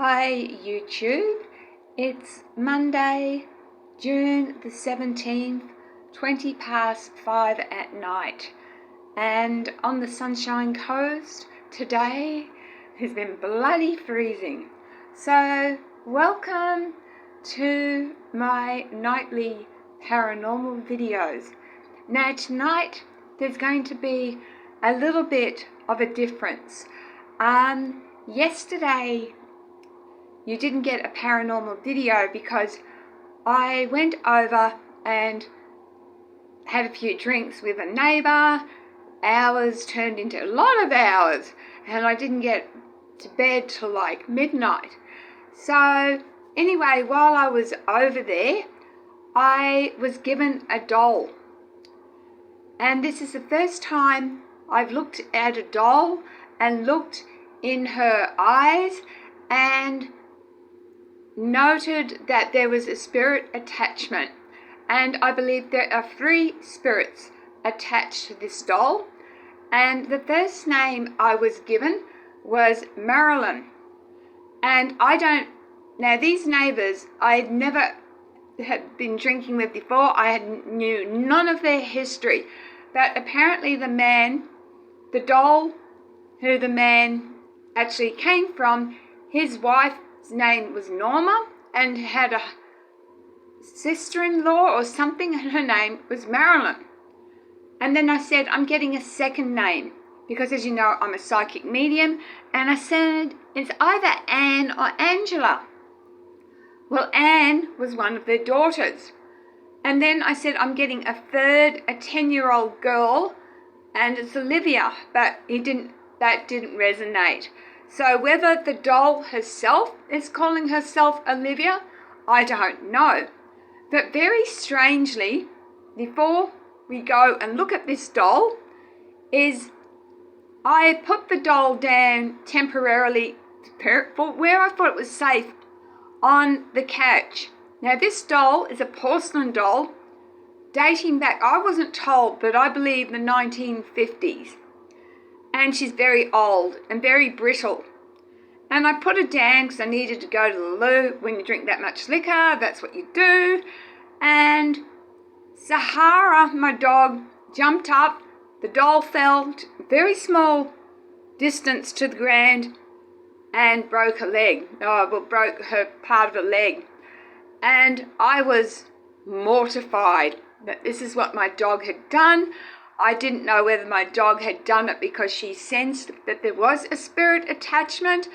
Hi YouTube, it's Monday, June the 17th, 20 past 5 at night, and on the Sunshine Coast today has been bloody freezing. So welcome to my nightly paranormal videos. Now tonight there's going to be a little bit of a difference. Yesterday you didn't get a paranormal video because I went over and had a few drinks with a neighbour. Hours turned into a lot of hours, and I didn't get to bed till like midnight. So anyway, while I was over there, I was given a doll. And this is the first time I've looked at a doll and looked in her eyes and noted that there was a spirit attachment, and I believe there are 3 spirits attached to this doll. And the first name I was given was Marilyn. And now these neighbours I never had been drinking with before. I knew none of their history, but apparently the doll who the man actually came from, his wife's name was Norma and had a sister-in-law or something, and her name was Marilyn. And then I said, I'm getting a second name because, as you know, I'm a psychic medium, and I said it's either Anne or Angela. Well, Anne was one of their daughters. And then I said I'm getting a third, a 10-year-old girl, and it's Olivia, but that didn't resonate. So whether the doll herself is calling herself Olivia, I don't know. But very strangely, before we go and look at this doll, I put the doll down temporarily for where I thought it was safe, on the couch. Now this doll is a porcelain doll dating back, I wasn't told, but I believe the 1950s. And she's very old and very brittle. And I put her down because I needed to go to the loo. When you drink that much liquor, that's what you do. And Sahara, my dog, jumped up. The doll fell a very small distance to the ground and broke her leg. Broke her part of her leg. And I was mortified that this is what my dog had done. I didn't know whether my dog had done it because she sensed that there was a spirit attachment.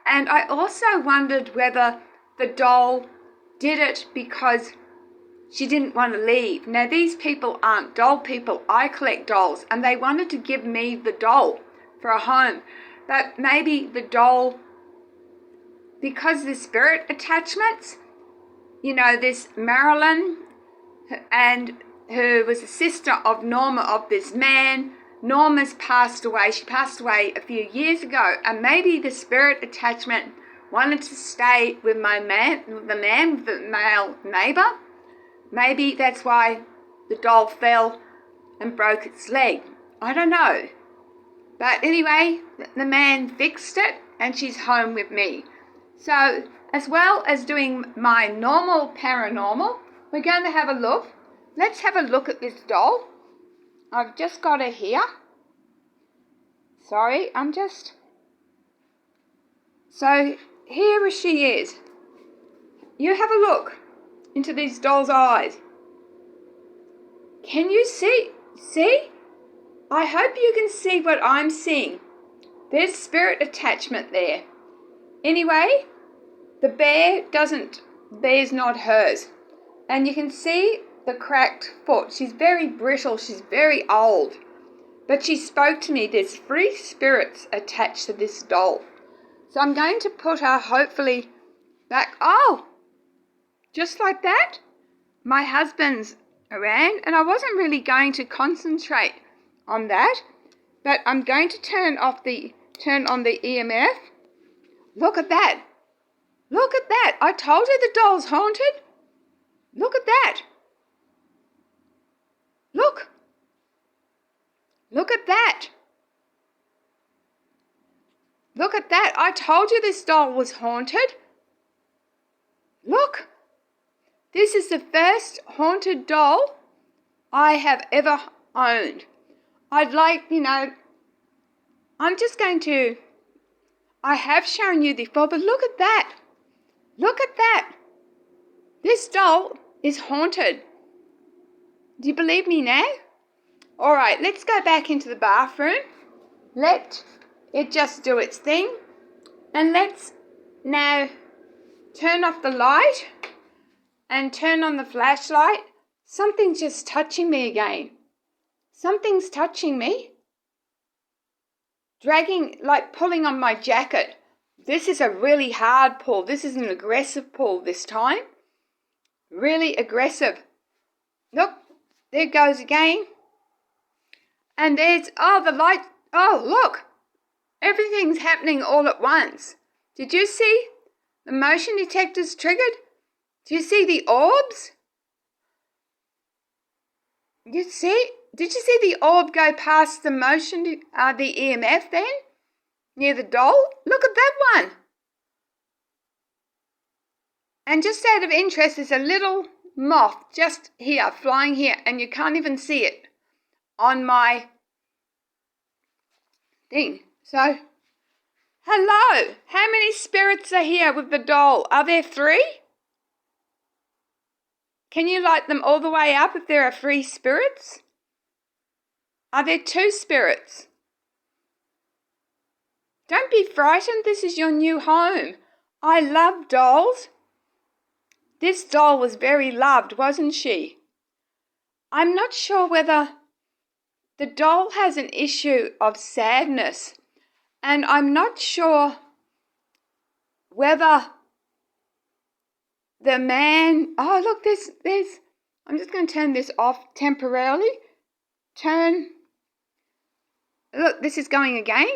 And I also wondered whether the doll did it because she didn't want to leave. Now, these people aren't doll people. I collect dolls, and they wanted to give me the doll for a home. But maybe the doll, because the spirit attachments, you know, this Marilyn, and who was a sister of Norma, of this man. Norma's passed away. She passed away a few years ago, and maybe the spirit attachment wanted to stay with the male neighbour. Maybe that's why the doll fell and broke its leg. I don't know. But anyway, the man fixed it, and she's home with me. So, as well as doing my normal paranormal, we're going to have a look. Let's have a look at this doll. I've just got her here. Sorry, So here she is. You have a look into these doll's eyes. Can you see? See? I hope you can see what I'm seeing. There's spirit attachment there. Anyway, the bear's not hers. And you can see the cracked foot. She's very brittle. She's very old. But she spoke to me. There's 3 spirits attached to this doll. So I'm going to put her hopefully back. Oh, just like that. My husband's around, and I wasn't really going to concentrate on that, but I'm going to turn on the EMF. Look at that. Look at that. I told you the doll's haunted. Look at that. Look. Look at that. Look at that. I told you this doll was haunted. Look. This is the first haunted doll I have ever owned. I'd like, I'm just going to, I have shown you before, but look at that. Look at that. This doll is haunted. Do you believe me now? All right, let's go back into the bathroom. Let it just do its thing. And let's now turn off the light and turn on the flashlight. Something's just touching me again. Something's touching me. Dragging, like pulling on my jacket. This is a really hard pull. This is an aggressive pull this time. Really aggressive. Look, there it goes again. And there's, the light. Oh, look. Everything's happening all at once. Did you see the motion detectors triggered? Do you see the orbs? Did you see the orb go past the motion, the EMF then? Near the doll? Look at that one. And just out of interest, there's a little moth just here, flying here, and you can't even see it on my thing. So, hello. How many spirits are here with the doll? Are there 3? Can you light them all the way up if there are 3 spirits? Are there 2 spirits? Don't be frightened. This is your new home. I love dolls. This doll was very loved, wasn't she? I'm not sure whether the doll has an issue of sadness, and I'm not sure whether the man... Oh, look, there's... I'm just going to turn this off temporarily. Look, this is going again.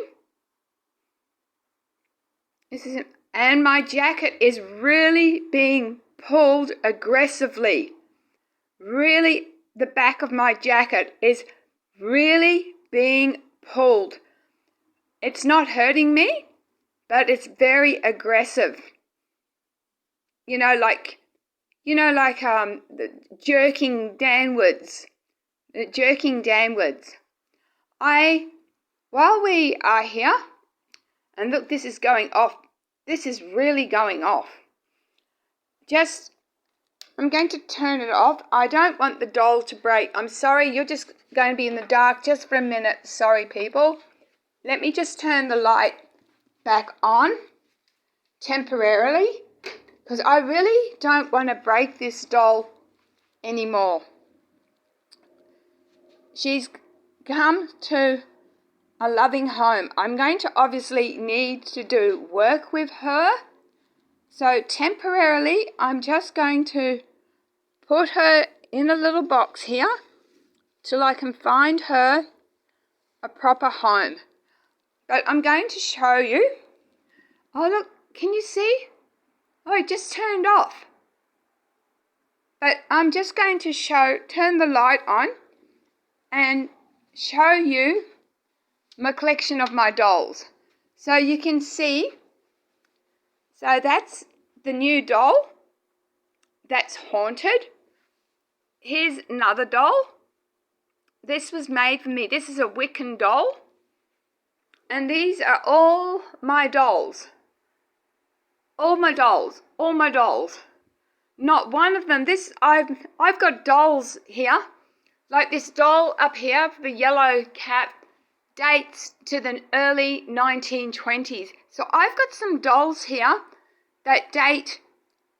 And my jacket is really being pulled aggressively. Really, the back of my jacket is really being pulled. It's not hurting me, but it's very aggressive. Like the jerking downwards. While we are here, and look, this is going off. This is really going off. I'm going to turn it off. I don't want the doll to break. I'm sorry, you're just going to be in the dark just for a minute. Sorry, people. Let me just turn the light back on temporarily, because I really don't want to break this doll anymore. She's come to a loving home. I'm going to obviously need to do work with her. So temporarily, I'm just going to put her in a little box here till I can find her a proper home. But I'm going to show you. Oh, look, can you see? Oh, it just turned off. But I'm just going to turn the light on and show you my collection of my dolls. So you can see. So that's the new doll. That's haunted. Here's another doll. This was made for me. This is a Wiccan doll. And these are all my dolls. All my dolls. All my dolls. Not one of them. I've got dolls here. Like this doll up here, the yellow cat, dates to the early 1920s. So I've got some dolls here that date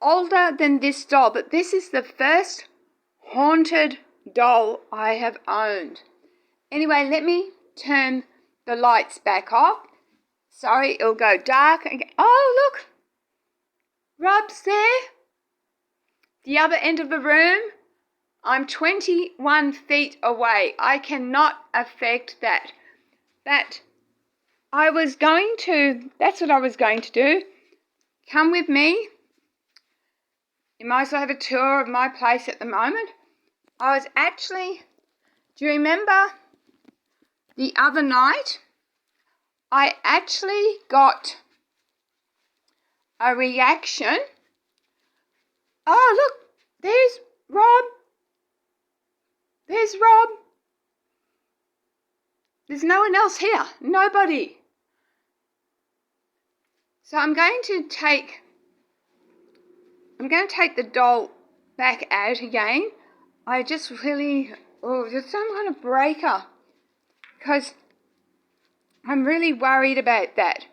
older than this doll, but this is the first haunted doll I have owned. Anyway, let me turn the lights back off. Sorry, it'll go dark again. Oh, look. Rob's there. The other end of the room. I'm 21 feet away. I cannot affect that. That's what I was going to do. Come with me. You might as well have a tour of my place at the moment. Do you remember the other night? I actually got a reaction. Oh, look, there's Rob. There's Rob. There's no one else here. Nobody. So I'm going to take the doll back out again. I just really, there's some kind of breaker, because I'm really worried about that.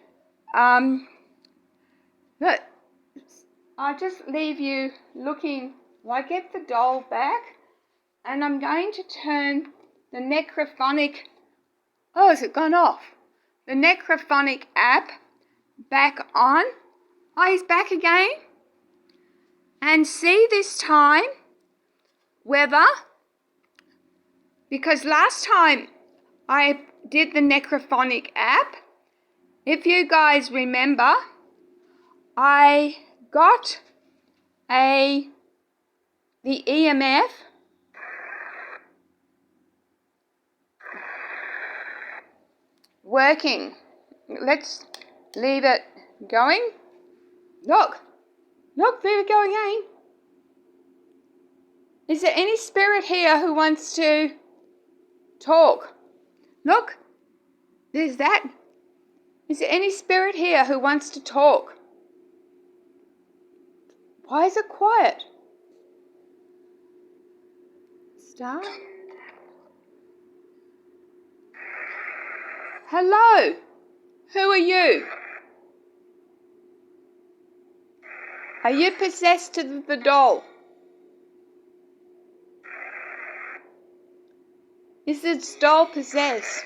Look, I'll just leave you looking. I get the doll back, and I'm going to turn the necrophonic, has it gone off? The necrophonic app back on. Oh, he's back again. And see this time whether, because last time I did the necrophonic app, if you guys remember, I got the EMF working. Let's leave it going. Look, there we go again. Is there any spirit here who wants to talk? Look, there's that. Is there any spirit here who wants to talk? Why is it quiet? Start. Hello, who are you? Are you possessed to the doll? Is the doll possessed?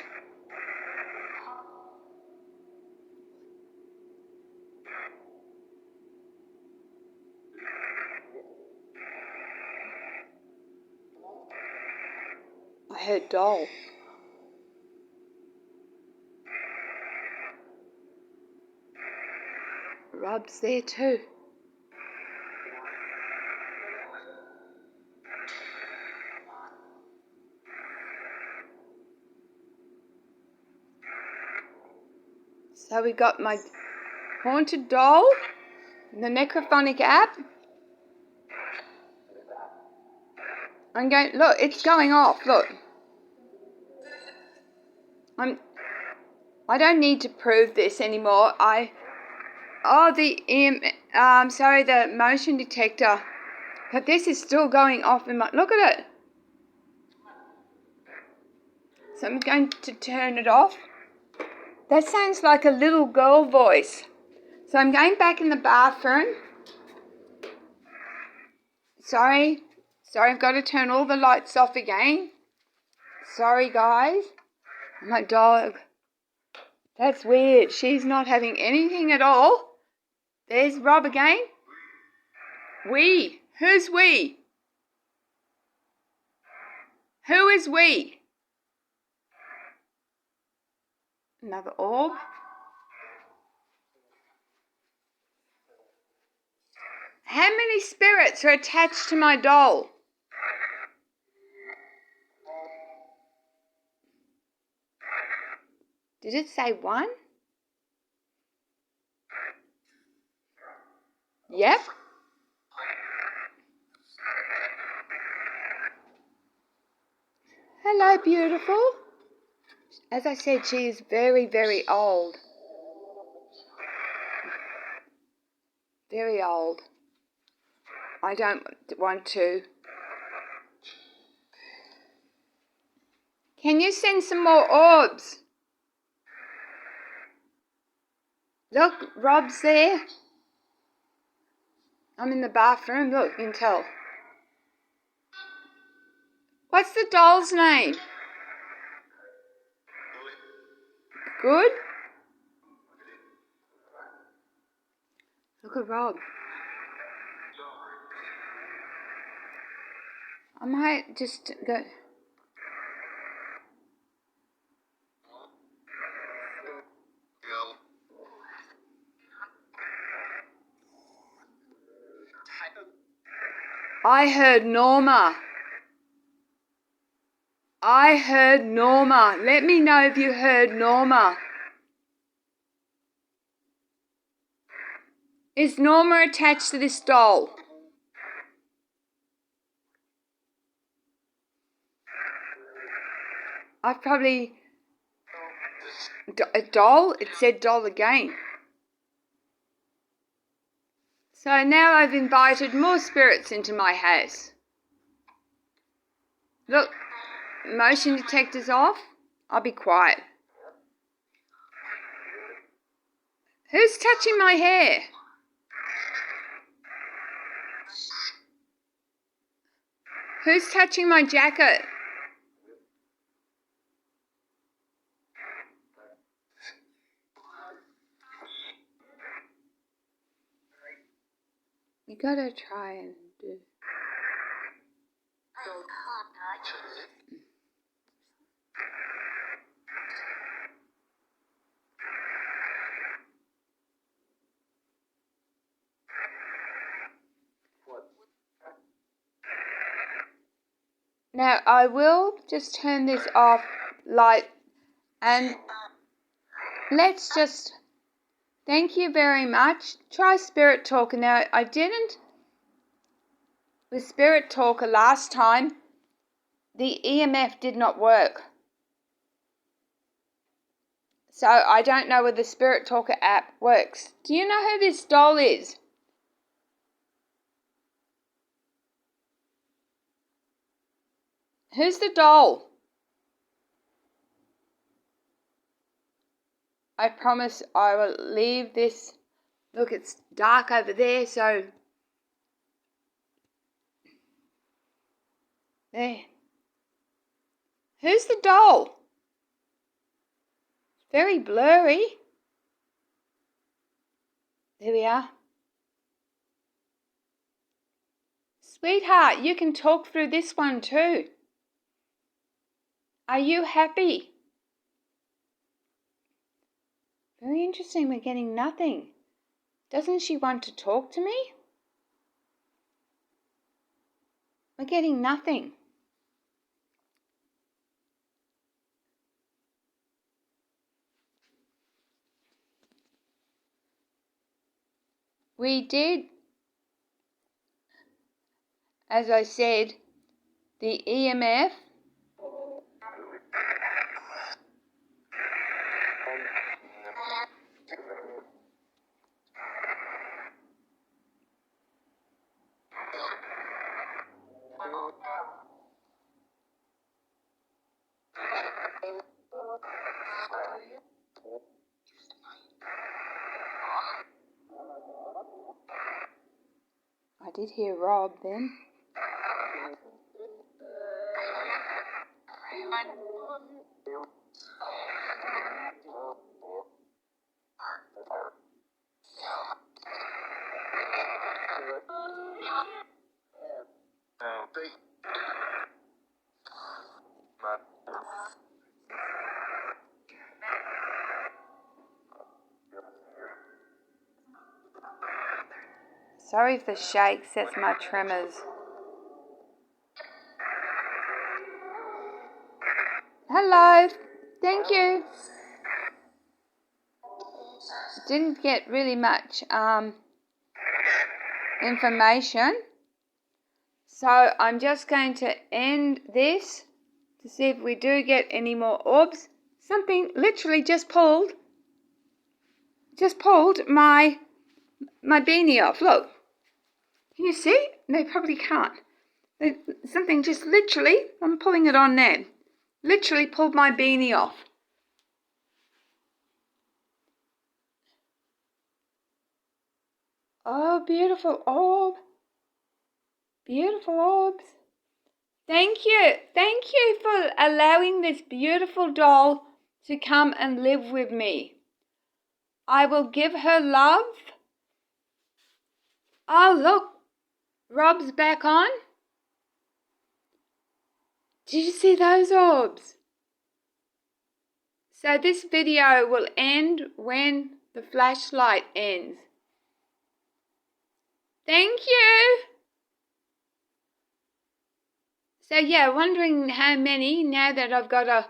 I heard doll. Rob's there too. So we got my haunted doll, the necrophonic app. I'm going, look, it's going off, look. I don't need to prove this anymore. The motion detector. But this is still going off in my, look at it. So I'm going to turn it off. That sounds like a little girl voice. So I'm going back in the bathroom. Sorry, I've got to turn all the lights off again. Sorry, guys. My dog. That's weird. She's not having anything at all. There's Rob again. We. Who's we? Who is we? Another orb. How many spirits are attached to my doll? Did it say one? Yep. Hello, beautiful. As I said, she is very, very old. Very old. I don't want to. Can you send some more orbs? Look, Rob's there. I'm in the bathroom. Look, you can tell. What's the doll's name? Good? Look at Rob. I might just go. I heard Norma. Let me know if you heard Norma. Is Norma attached to this doll? I've probably... A doll? It said doll again. So now I've invited more spirits into my house. Look, motion detector's off. I'll be quiet. Who's touching my hair? Who's touching my jacket? You gotta try and do... Now I will just turn this off light and let's just... Thank you very much. Try Spirit Talker. Now I didn't... With Spirit Talker last time, the EMF did not work. So I don't know whether the Spirit Talker app works. Do you know who this doll is? Who's the doll? I promise I will leave this. Look, it's dark over there, so... There. Who's the doll? It's very blurry. There we are. Sweetheart, you can talk through this one too. Are you happy? Very interesting, we're getting nothing. Doesn't she want to talk to me? We're getting nothing. We did, as I said, the EMF. I did hear Rob then. Sorry if the shakes, that's my tremors. Hello, thank you. Didn't get really much information, so I'm just going to end this to see if we do get any more orbs. Something literally just pulled my beanie off. Look, can you see? No, probably can't. Something just literally, I'm pulling it on now, literally pulled my beanie off. Oh, beautiful orb. Beautiful orbs. Thank you for allowing this beautiful doll to come and live with me. I will give her love. Oh, look, Rob's back on. Did you see those orbs? So this video will end when the flashlight ends. Thank you. So yeah, wondering how many now that I've got a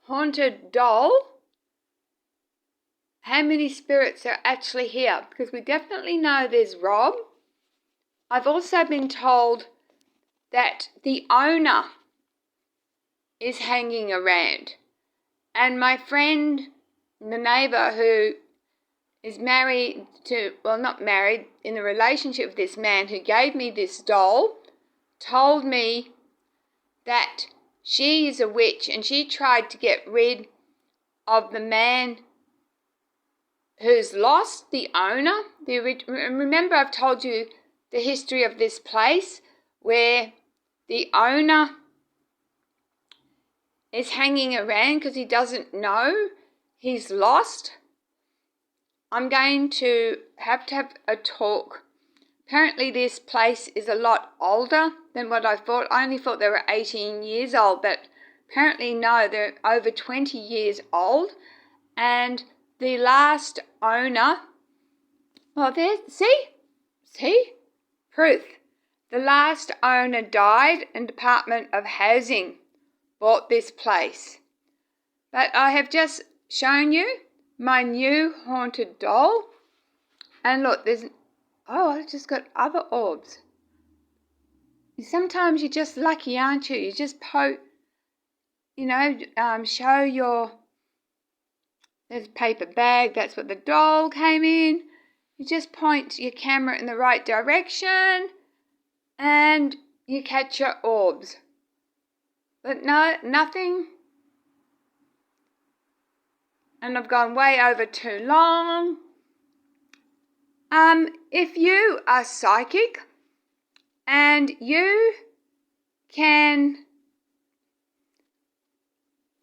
haunted doll. how many spirits are actually here, because we definitely know there's Rob. I've also been told that the owner is hanging around, and my friend, the neighbour who is married to, well, not married, in a relationship with this man who gave me this doll, told me that she is a witch and she tried to get rid of the man who's lost the owner. Remember, I've told you the history of this place where the owner is hanging around because he doesn't know he's lost. I'm going to have a talk. Apparently this place is a lot older than what I thought. I only thought they were 18 years old, but apparently no, they're over 20 years old. And the last owner, well, there, see, proof. The last owner died and Department of Housing bought this place. But I have just shown you my new haunted doll. And look, I just got other orbs. Sometimes you're just lucky, aren't you? You just show your, there's a paper bag, that's what the doll came in. You just point your camera in the right direction and you catch your orbs. But no, nothing. And I've gone way over too long. If you are psychic and you can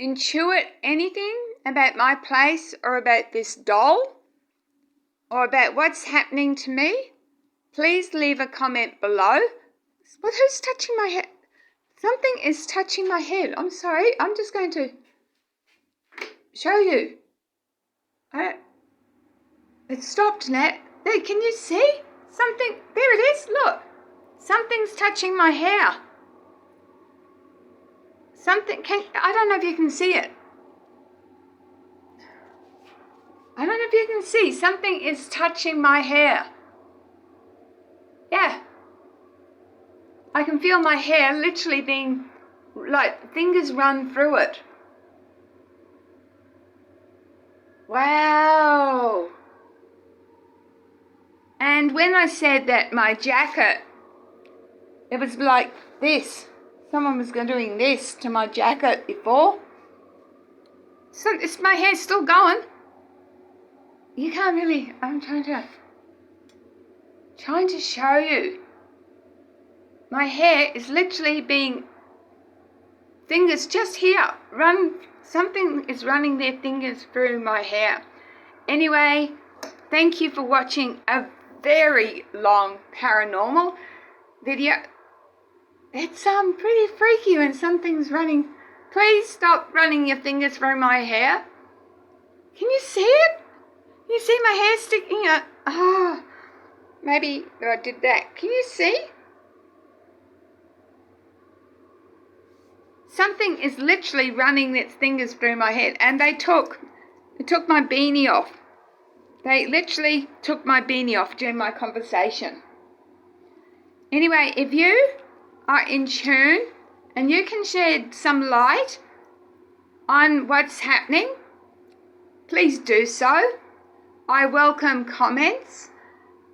intuit anything about my place or about this doll or about what's happening to me, please leave a comment below. But who's touching my head? Something is touching my head. I'm sorry. I'm just going to show you. It stopped now. There, can you see? Something, there it is, look. Something's touching my hair. I don't know if you can see it. I don't know if you can see. Something is touching my hair. Yeah. I can feel my hair literally being, like, fingers run through it. Wow. And when I said that my jacket, it was like this. Someone was doing this to my jacket before. So my hair's still going. You can't really, I'm trying to show you. My hair is literally being, fingers just here, something is running their fingers through my hair. Anyway, thank you for watching a very long paranormal video. It's pretty freaky when something's running. Please stop running your fingers through my hair. Can you see it? You see my hair sticking out? Oh, maybe I did that. Can you see? Something is literally running its fingers through my head, and they took my beanie off. They literally took my beanie off during my conversation. Anyway, if you are in tune and you can shed some light on what's happening, please do so. I welcome comments.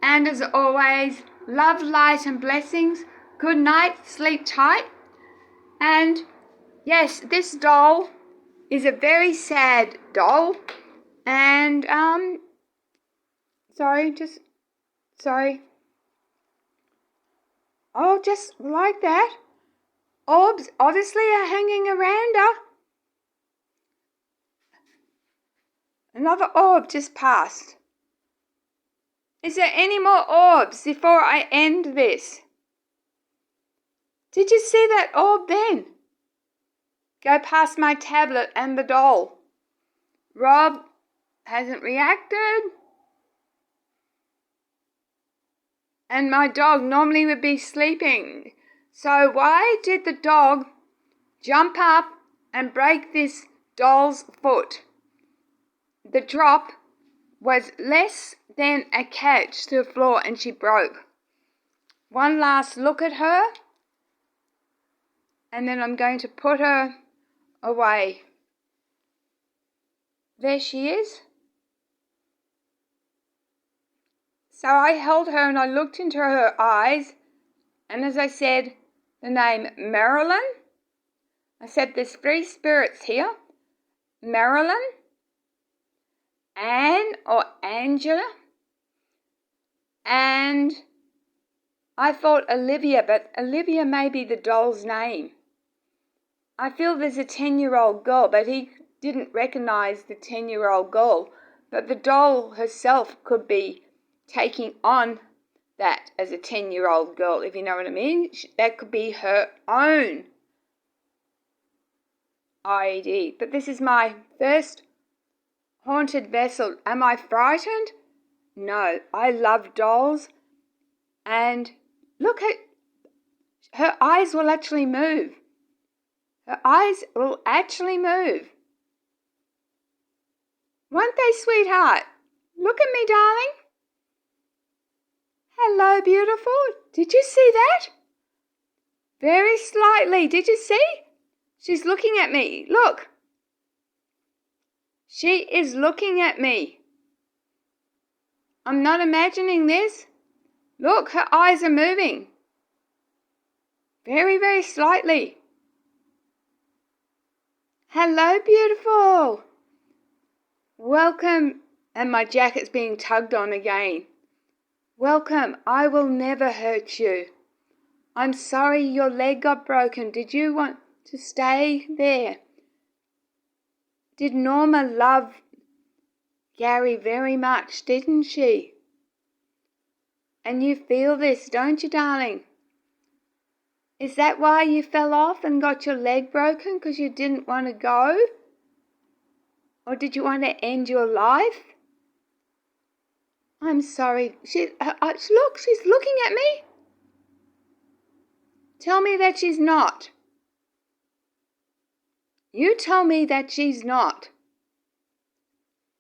And as always, love, light and blessings. Good night, sleep tight. And yes, this doll is a very sad doll. And, sorry. Oh, just like that. Orbs obviously are hanging around her. Another orb just passed. Is there any more orbs before I end this? Did you see that orb then? Go past my tablet and the doll. Rob hasn't reacted. And my dog normally would be sleeping. So why did the dog jump up and break this doll's foot? The drop was less than a catch to the floor and she broke. One last look at her, and then I'm going to put her away. There she is. So I held her and I looked into her eyes, and as I said the name Marilyn, I said there's three spirits here: Marilyn, Anne or Angela, and I thought Olivia, but Olivia may be the doll's name. I feel there's a 10-year-old girl, but he didn't recognise the 10-year-old girl, but the doll herself could be taking on that as a 10-year-old girl, if you know what I mean. That could be her own IED. But this is my first haunted vessel. Am I frightened? No, I love dolls. And look at her eyes will actually move. Her eyes will actually move. Won't they, sweetheart? Look at me, darling. Hello, beautiful. Did you see that? Very slightly. Did you see? She's looking at me. Look. She is looking at me. I'm not imagining this. Look, her eyes are moving. Very, very slightly. Hello, beautiful. Welcome. And my jacket's being tugged on again. Welcome. I will never hurt you. I'm sorry your leg got broken. Did you want to stay there? Did Norma love Gary very much, didn't she? And you feel this, don't you, darling? Is that why you fell off and got your leg broken, because you didn't want to go? Or did you want to end your life? I'm sorry. Look, she's looking at me. Tell me that she's not. You tell me that she's not.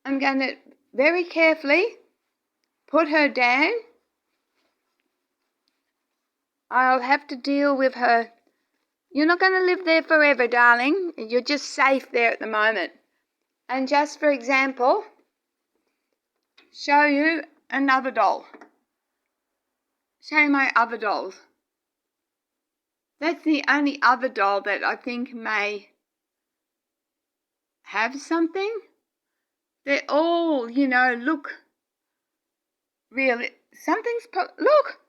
I'm going to very carefully put her down. I'll have to deal with her. You're not going to live there forever, darling. You're just safe there at the moment. And just for example, show you another doll. Show you my other dolls. That's the only other doll that I think may have something. They're all, look, really, look,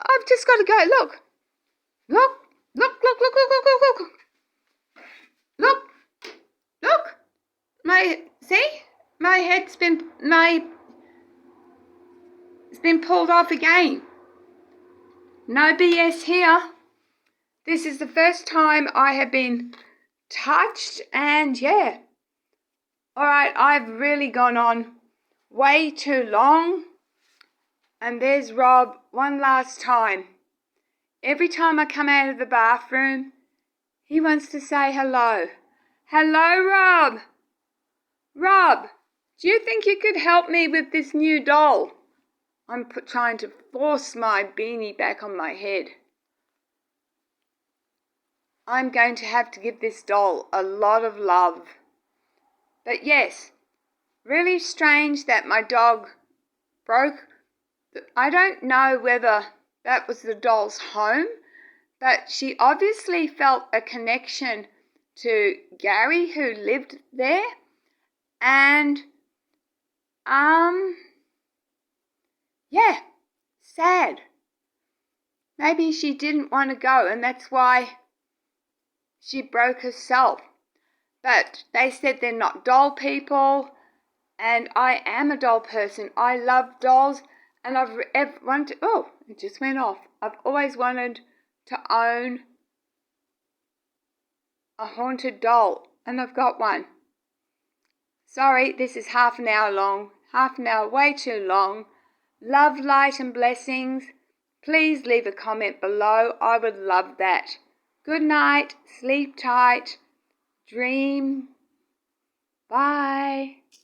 I've just got to go, look, my head's it's been pulled off again. No BS here. This is the first time I have been touched, and yeah. Alright, I've really gone on way too long. And there's Rob one last time. Every time I come out of the bathroom, he wants to say hello. Hello, Rob. Rob, do you think you could help me with this new doll? I'm trying to force my beanie back on my head. I'm going to have to give this doll a lot of love. But yes, really strange that my dog broke. I don't know whether that was the doll's home, but she obviously felt a connection to Gary, who lived there. And, yeah, sad. Maybe she didn't want to go, and that's why she broke herself. But they said they're not doll people, and I am a doll person. I love dolls, and I've wanted, oh, it just went off. I've always wanted to own a haunted doll, and I've got one. Sorry, this is half an hour long. Half an hour, way too long. Love, light and blessings. Please leave a comment below. I would love that. Good night. Sleep tight. Dream. Bye.